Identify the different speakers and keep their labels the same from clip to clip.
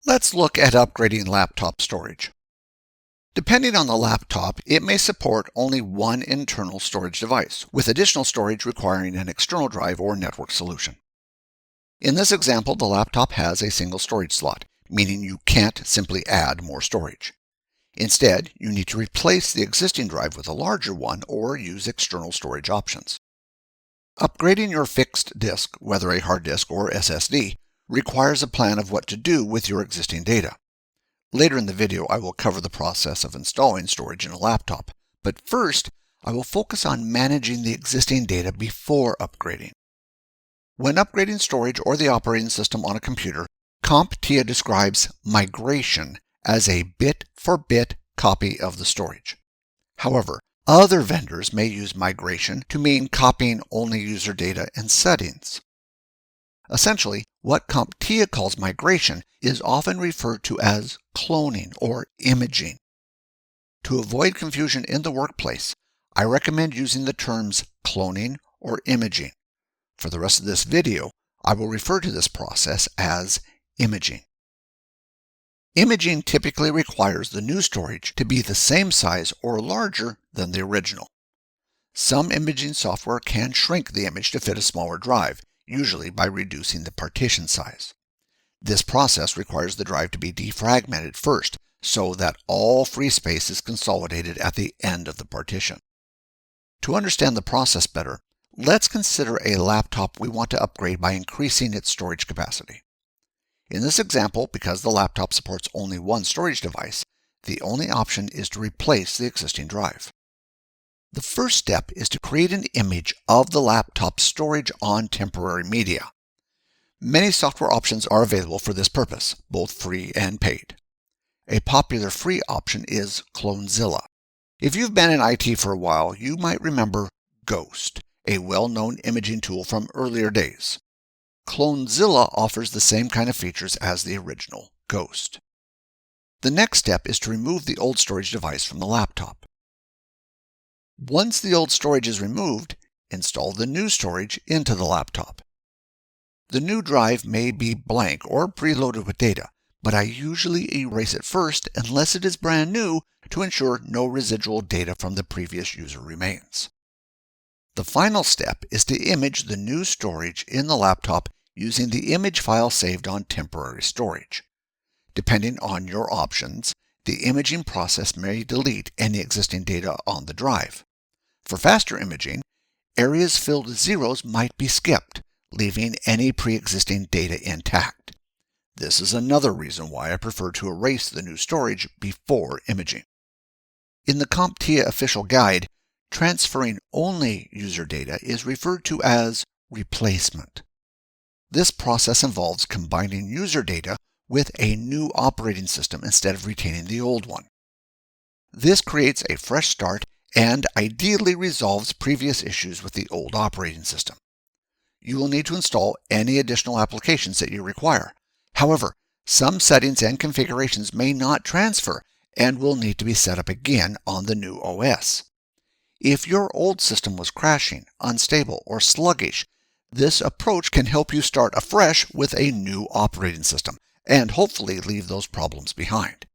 Speaker 1: Let's look at upgrading laptop storage. Depending on the laptop, it may support only one internal storage device, with additional storage requiring an external drive or network solution. In this example, the laptop has a single storage slot, meaning you can't simply add more storage. Instead, you need to replace the existing drive with a larger one or use external storage options. Upgrading your fixed disk, whether a hard disk or SSD, requires a plan of what to do with your existing data. Later in the video, I will cover the process of installing storage in a laptop, but first, I will focus on managing the existing data before upgrading. When upgrading storage or the operating system on a computer, CompTIA describes migration as a bit-for-bit copy of the storage. However, other vendors may use migration to mean copying only user data and settings. Essentially, what CompTIA calls migration is often referred to as cloning or imaging. To avoid confusion in the workplace, I recommend using the terms cloning or imaging. For the rest of this video, I will refer to this process as imaging. Imaging typically requires the new storage to be the same size or larger than the original. Some imaging software can shrink the image to fit a smaller drive, usually by reducing the partition size. This process requires the drive to be defragmented first, so that all free space is consolidated at the end of the partition. To understand the process better, let's consider a laptop we want to upgrade by increasing its storage capacity. In this example, because the laptop supports only one storage device, the only option is to replace the existing drive. The first step is to create an image of the laptop's storage on temporary media. Many software options are available for this purpose, both free and paid. A popular free option is CloneZilla. If you've been in IT for a while, you might remember Ghost, a well-known imaging tool from earlier days. CloneZilla offers the same kind of features as the original Ghost. The next step is to remove the old storage device from the laptop. Once the old storage is removed, install the new storage into the laptop. The new drive may be blank or preloaded with data, but I usually erase it first unless it is brand new to ensure no residual data from the previous user remains. The final step is to image the new storage in the laptop using the image file saved on temporary storage. Depending on your options, the imaging process may delete any existing data on the drive. For faster imaging, areas filled with zeros might be skipped, leaving any pre-existing data intact. This is another reason why I prefer to erase the new storage before imaging. In the CompTIA official guide, transferring only user data is referred to as replacement. This process involves combining user data with a new operating system instead of retaining the old one. This creates a fresh start and ideally resolves previous issues with the old operating system. You will need to install any additional applications that you require. However, some settings and configurations may not transfer and will need to be set up again on the new OS. If your old system was crashing, unstable, or sluggish, this approach can help you start afresh with a new operating system and hopefully leave those problems behind.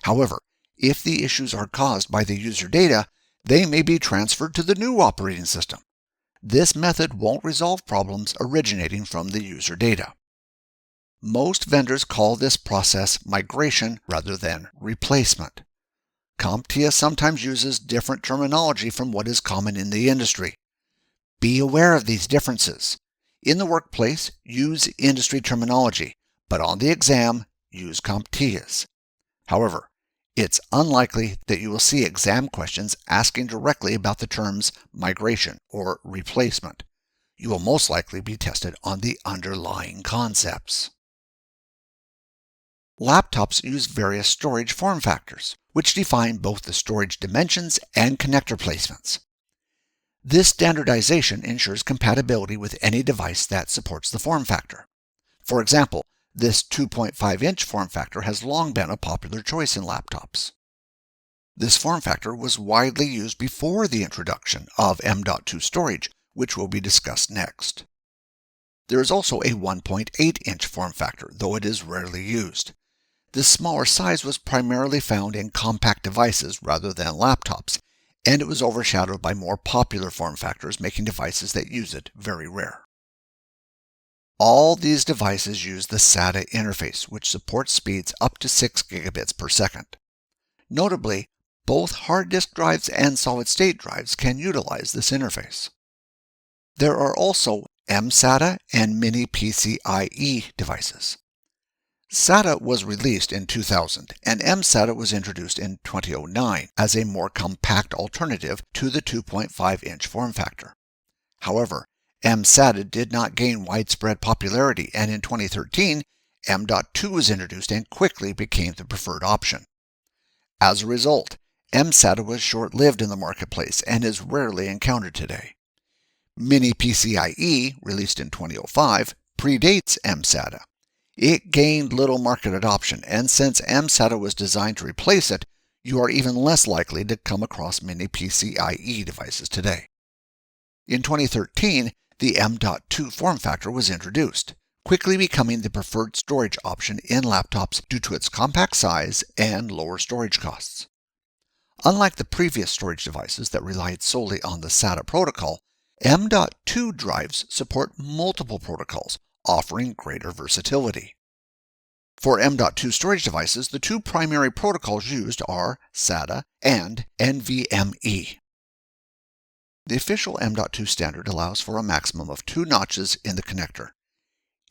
Speaker 1: However, if the issues are caused by the user data, they may be transferred to the new operating system. This method won't resolve problems originating from the user data. Most vendors call this process migration rather than replacement. CompTIA sometimes uses different terminology from what is common in the industry. Be aware of these differences. In the workplace, use industry terminology, but on the exam, use CompTIA's. However, it's unlikely that you will see exam questions asking directly about the terms migration or replacement. You will most likely be tested on the underlying concepts. Laptops use various storage form factors, which define both the storage dimensions and connector placements. This standardization ensures compatibility with any device that supports the form factor. For example, this 2.5-inch form factor has long been a popular choice in laptops. This form factor was widely used before the introduction of M.2 storage, which will be discussed next. There is also a 1.8-inch form factor, though it is rarely used. This smaller size was primarily found in compact devices rather than laptops, and it was overshadowed by more popular form factors, making devices that use it very rare. All these devices use the SATA interface, which supports speeds up to 6 gigabits per second. Notably, both hard disk drives and solid-state drives can utilize this interface. There are also mSATA and mini PCIe devices. SATA was released in 2000, and mSATA was introduced in 2009 as a more compact alternative to the 2.5-inch form factor. However, mSATA did not gain widespread popularity, and in 2013, M.2 was introduced and quickly became the preferred option. As a result, mSATA was short-lived in the marketplace and is rarely encountered today. Mini PCIe, released in 2005, predates mSATA. It gained little market adoption, and since mSATA was designed to replace it, you are even less likely to come across mini PCIe devices today. In 2013, the M.2 form factor was introduced, quickly becoming the preferred storage option in laptops due to its compact size and lower storage costs. Unlike the previous storage devices that relied solely on the SATA protocol, M.2 drives support multiple protocols, offering greater versatility. For M.2 storage devices, the two primary protocols used are SATA and NVMe. The official M.2 standard allows for a maximum of 2 notches in the connector.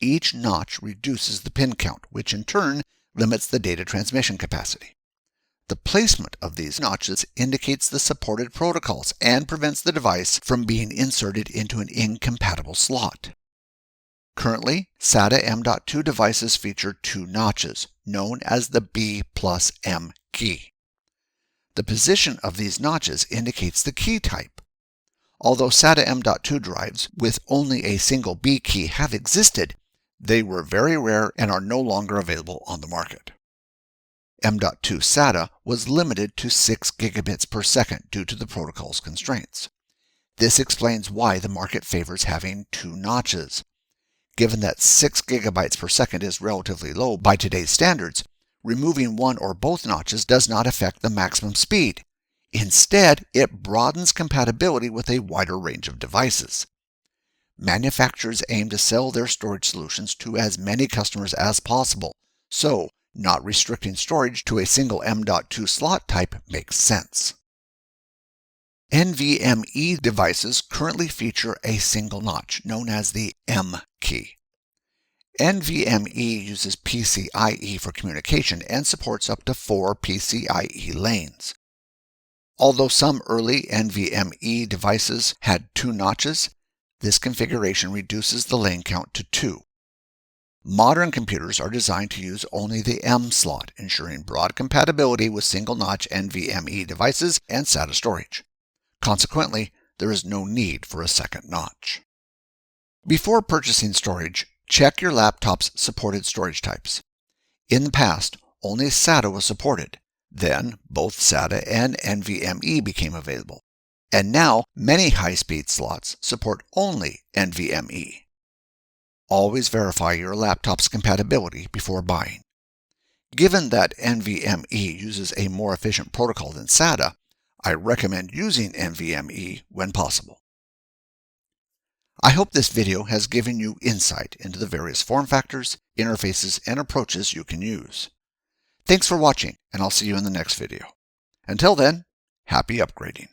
Speaker 1: Each notch reduces the pin count, which in turn limits the data transmission capacity. The placement of these notches indicates the supported protocols and prevents the device from being inserted into an incompatible slot. Currently, SATA M.2 devices feature 2 notches, known as the B plus M key. The position of these notches indicates the key type. Although SATA M.2 drives with only a single B key have existed, they were very rare and are no longer available on the market. M.2 SATA was limited to 6 gigabits per second due to the protocol's constraints. This explains why the market favors having 2 notches. Given that 6 gigabytes per second is relatively low by today's standards, removing one or both notches does not affect the maximum speed. Instead, it broadens compatibility with a wider range of devices. Manufacturers aim to sell their storage solutions to as many customers as possible, so not restricting storage to a single M.2 slot type makes sense. NVMe devices currently feature a single notch, known as the M key. NVMe uses PCIe for communication and supports up to 4 PCIe lanes. Although some early NVMe devices had 2 notches, this configuration reduces the lane count to 2. Modern computers are designed to use only the M slot, ensuring broad compatibility with single-notch NVMe devices and SATA storage. Consequently, there is no need for a second notch. Before purchasing storage, check your laptop's supported storage types. In the past, only SATA was supported. Then, both SATA and NVMe became available. And now, many high-speed slots support only NVMe. Always verify your laptop's compatibility before buying. Given that NVMe uses a more efficient protocol than SATA, I recommend using NVMe when possible. I hope this video has given you insight into the various form factors, interfaces, and approaches you can use. Thanks for watching, and I'll see you in the next video. Until then, happy upgrading.